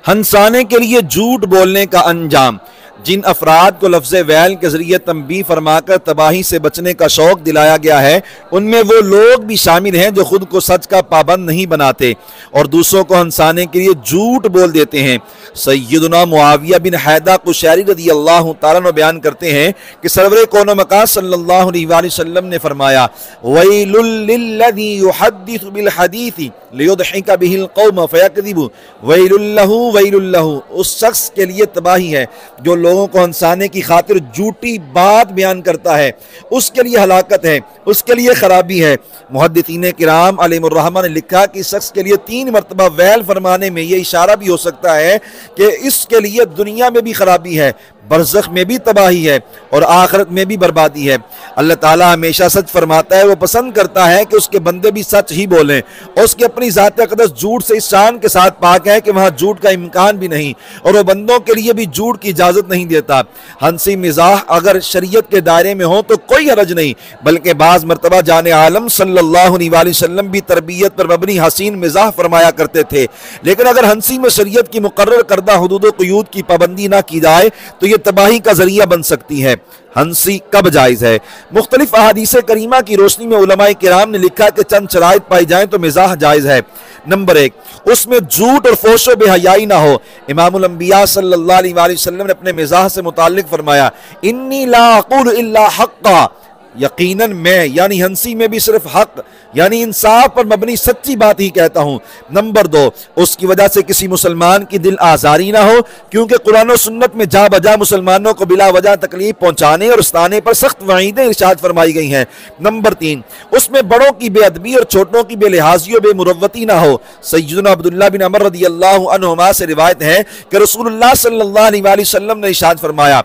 ہنسانے کے لیے جھوٹ بولنے کا انجام۔ جن افراد کو لفظ ویل کے ذریعے تنبیہ فرما کر تباہی سے بچنے کا شوق دلایا گیا ہے، ان میں وہ لوگ بھی شامل ہیں جو خود کو سچ کا پابند نہیں بناتے اور دوسروں کو ہنسانے کے لیے جھوٹ بول دیتے ہیں۔ سیدنا معاویہ بن حیدہ قشیری رضی اللہ تعالیٰ عنہ بیان کرتے ہیں کہ سرور کون و مکان صلی اللہ علیہ وآلہ وسلم نے فرمایا وَيْلٌ لِلَّذِي يُحَدِّثُ بِالْحَدِيثِ لِيُضْحِكَ بِهِ الْقَوْمَ فَيَكْذِبُ وَيْلٌ لَهُ وَيْلٌ لَهُ۔ اس شخص کے لیے تباہی ہے جو لوگوں کو ہنسانے کی خاطر جھوٹی بات بیان کرتا ہے، اس کے لیے ہلاکت ہے، اس کے لیے خرابی ہے۔ محدثین کرام علیہم الرحمہ نے لکھا کہ اس شخص کے لیے 3 مرتبہ ویل فرمانے میں یہ اشارہ بھی ہو سکتا ہے کہ اس کے لیے دنیا میں بھی خرابی ہے، برزخ میں بھی تباہی ہے اور آخرت میں بھی بربادی ہے۔ اللہ تعالیٰ ہمیشہ سچ فرماتا ہے، وہ پسند کرتا ہے کہ اس کے بندے بھی سچ ہی بولیں، اور اس کی اپنی ذات اقدس جھوٹ سے اس شان کے ساتھ پاک ہے کہ وہاں جھوٹ کا امکان بھی نہیں، اور وہ بندوں کے لیے بھی جھوٹ کی اجازت نہیں دیتا۔ ہنسی مزاح اگر شریعت کے دائرے میں ہو تو کوئی حرج نہیں، بلکہ بعض مرتبہ جان عالم صلی اللہ علیہ وآلہ وسلم بھی تربیت پر مبنی حسین مزاح فرمایا کرتے تھے، لیکن اگر ہنسی میں شریعت کی مقرر کردہ حدود و قیود کی پابندی نہ کی جائے تو یہ تباہی کا ذریعہ بن سکتی ہے۔ ہنسی کب جائز ہے؟ مختلف احادیث کریمہ کی روشنی میں علماء کرام نے لکھا کہ چند شرائط پائی جائیں تو مزاح جائز ہے۔ نمبر 1، اس میں جھوٹ اور فحش و بے حیائی نہ ہو۔ امام الانبیاء صلی اللہ علیہ وآلہ وسلم نے اپنے مزاح سے متعلق فرمایا انی لا اقول الا حقا، یقیناً میں یعنی ہنسی میں بھی صرف حق یعنی انصاف پر مبنی سچی بات ہی کہتا ہوں۔ نمبر 2، اس کی وجہ سے کسی مسلمان کی دل آزاری نہ ہو، کیونکہ قرآن و سنت میں جا بجا مسلمانوں کو بلا وجہ تکلیف پہنچانے اور ستانے پر سخت وعیدیں ارشاد فرمائی گئی ہیں۔ نمبر 3، اس میں بڑوں کی بے ادبی اور چھوٹوں کی بے لحاظی و بے مروتی نہ ہو۔ سیدنا عبداللہ بن عمر رضی اللہ عنہما سے روایت ہے کہ رسول اللہ صلی اللہ علیہ وآلہ وسلم نے ارشاد فرمایا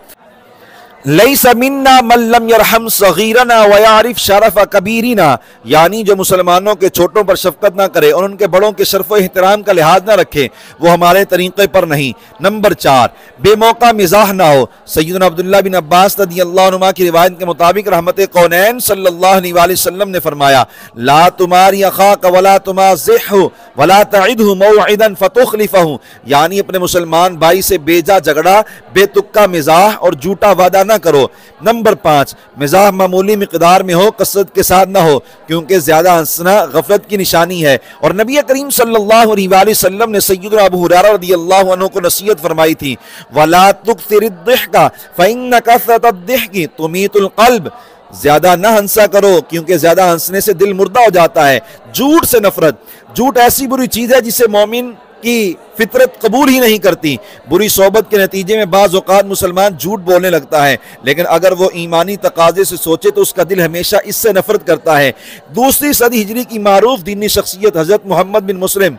لیس منا من لم یرحم صغیرنا ویعرف شرف کبیرنا، یعنی جو مسلمانوں کے چھوٹوں پر شفقت نہ کرے اور ان کے بڑوں کے شرف و احترام کا لحاظ نہ رکھے وہ ہمارے طریقے پر نہیں۔ نمبر 4، بے موقع مزاح نہ ہو۔ سیدنا عبداللہ بن عباس رضی اللہ عنہما کی روایت کے مطابق رحمت کونین صلی اللہ علیہ وآلہ وسلم نے فرمایا لا تماری اخاک ولا تمازحہ ولا تعدہ موعدا فتخلفہ، یعنی اپنے مسلمان بھائی سے بے جا جھگڑا، بے تکا مزاح اور جھوٹا وعدہ نہ کرو۔ نمبر 5، مزاح معمولی مقدار میں ہو، کثرت کے ساتھ نہ ہو، کیونکہ زیادہ ہنسنا غفلت کی نشانی ہے، اور نبی کریم صلی اللہ علیہ وآلہ وسلم نے سیدنا ابو ہریرہ رضی اللہ عنہ کو نصیحت فرمائی تھی وَلَا تُكْثِرِ الضِّحْكَ فَإِنَّ كَثْرَةَ الضِّحْكِ تُمِيتُ الْقَلْبَ، زیادہ نہ ہنسا کرو کیونکہ زیادہ ہنسنے سے دل مردہ ہو جاتا ہے۔ جھوٹ سے نفرت، جھوٹ ایسی بری چیز ہے جسے مومن کی فطرت قبول ہی نہیں کرتی۔ بری صحبت کے نتیجے میں بعض اوقات مسلمان جھوٹ بولنے لگتا ہے، لیکن اگر وہ ایمانی تقاضے سے سوچے تو اس کا دل ہمیشہ اس سے نفرت کرتا ہے۔ دوسری صدی ہجری کی معروف دینی شخصیت حضرت محمد بن مسلم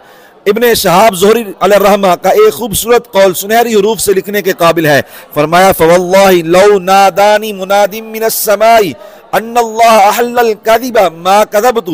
ابن شہاب زہری علیہ الرحمہ کا ایک خوبصورت قول سنہری حروف سے لکھنے کے قابل ہے۔ فرمایا فواللہ لو نادانی مناد من السماء ان اللہ احل الکذب ما کذبت،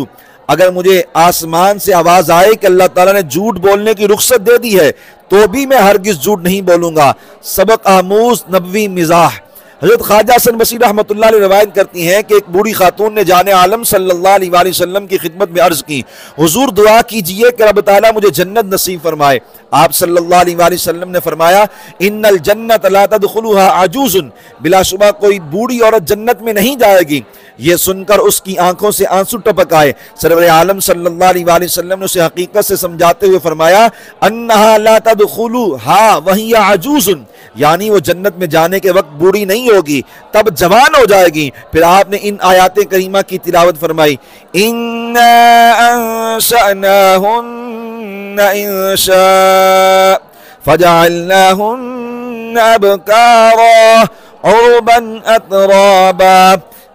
اگر مجھے آسمان سے آواز آئے کہ اللہ تعالیٰ نے جھوٹ بولنے کی رخصت دے دی ہے تو بھی میں ہرگز جھوٹ نہیں بولوں گا۔ سبق آموز نبوی مزاح۔ حضرت خواجہ حسن بصری رحمۃ اللہ علیہ روایت کرتی ہیں کہ ایک بوڑھی خاتون نے جان عالم صلی اللہ علیہ وآلہ وسلم کی خدمت میں عرض کی حضور دعا کیجئے کہ رب تعالیٰ مجھے جنت نصیب فرمائے۔ آپ صلی اللہ علیہ وآلہ وسلم نے فرمایا ان الجنت لا تدخلها عجوز، بلا شبہ کوئی بوڑھی عورت جنت میں نہیں جائے گی۔ یہ سن کر اس کی آنکھوں سے آنسو ٹپک آئے۔ سرور عالم صلی اللہ علیہ وآلہ وسلم نے اسے حقیقت سے سمجھاتے ہوئے فرمایا انہا لا تدخلها وہی عجوز، یعنی وہ جنت میں جانے کے وقت بوڑھی نہیں ہوگی، تب جوان ہو جائے گی۔ پھر آپ نے ان آیات کریمہ کی تلاوت فرمائی اِنَّا أَنشَأْنَاهُنَّ إِنشَاءً فَجَعَلْنَاهُنَّ أَبْكَارًا عُرُبًا أَتْرَابًا،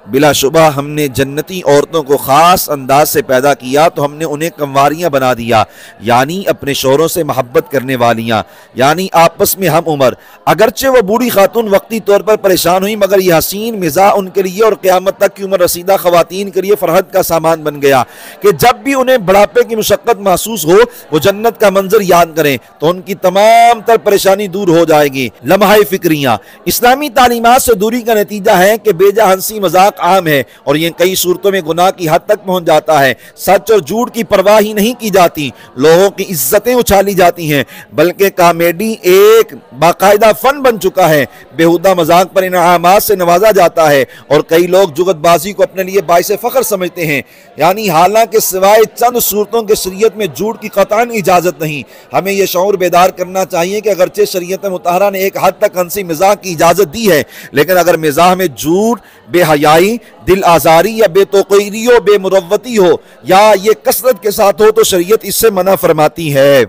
بلا شبہ ہم نے جنتی عورتوں کو خاص انداز سے پیدا کیا تو ہم نے انہیں کنواریاں بنا دیا، یعنی اپنے شوہروں سے محبت کرنے والیاں، یعنی آپس میں ہم عمر۔ اگرچہ وہ بوڑھی خاتون وقتی طور پر پریشان ہوئی، مگر یہ حسین مزاح ان کے لیے اور قیامت تک کی عمر رسیدہ خواتین کے لیے فرحت کا سامان بن گیا کہ جب بھی انہیں بڑھاپے کی مشقت محسوس ہو وہ جنت کا منظر یاد کریں تو ان کی تمام تر پریشانی دور ہو جائے گی۔ لمحہ فکریاں۔ اسلامی تعلیمات سے دوری کا نتیجہ ہے کہ بے جا ہنسی مذاق اطلاق عام ہے اور یہ کئی صورتوں میں گناہ کی حد تک پہنچ جاتا ہے۔ سچ اور جھوٹ کی پرواہ ہی نہیں کی جاتی، لوگوں کی عزتیں اچھالی جاتی ہیں، بلکہ کامیڈی ایک باقاعدہ فن بن چکا ہے۔ بیہودہ مذاق پر انعامات سے نوازا جاتا ہے اور کئی لوگ جغد بازی کو اپنے لیے باعث فخر سمجھتے ہیں، یعنی حالانکہ سوائے چند صورتوں کے شریعت میں جھوٹ کی قطعاً اجازت نہیں۔ ہمیں یہ شعور بیدار کرنا چاہیے کہ اگرچہ شریعت مطہرہ نے ایک حد تک ہنسی مزاح کی اجازت دی ہے، لیکن اگر مزاح میں جھوٹ، بے حیائی، دل آزاری یا بے توقیری و بے مروتی ہو یا یہ کثرت کے ساتھ ہو تو شریعت اس سے منع فرماتی ہے۔